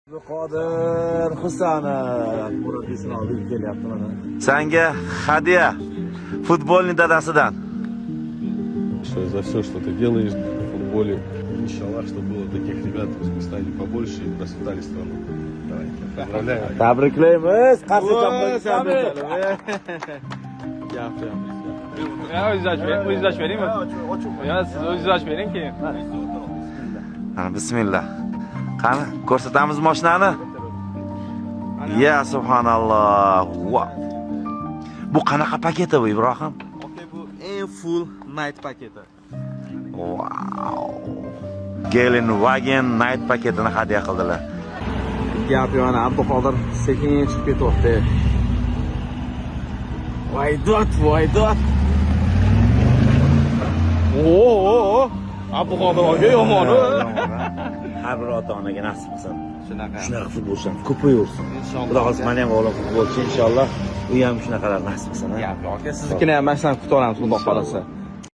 Qodir Husanov murabbiysining oldiga kelyapti mana. Senga hadya futbolning dadasidan. За все, что ты делаешь в футболе. Иншаллах, чтобы было таких ребят в Узбекистане побольше и процветали страну. Поздравляю. Tabriklaymiz. Qarshi O'zingiz beringmi? Yo, siz o'zingiz ochib bering keyin. Bismillah. Qani, ko'rsatamiz mashinani. Ya subhanalloh. Wow. Bu qanaqa paketi bu Ibrohim? Bu eng full night paketi. Wow. Gelenwagen night paketini hadya qildilar. Gap yana Abduqodir sekin chiqib ketyapti. Voy dot. Abduqodir aka yomon. Har bir ota-onaga nasib qilsin. Shunaqa futbolchilar ko'payaversin. Xudo xohlasa men ham o'g'lim futbolchi inshaalloh. U ham shunaqalar nasib qilsin. Aka, siznikini ham mana shunaqa kutib olamiz, xudo xolasa.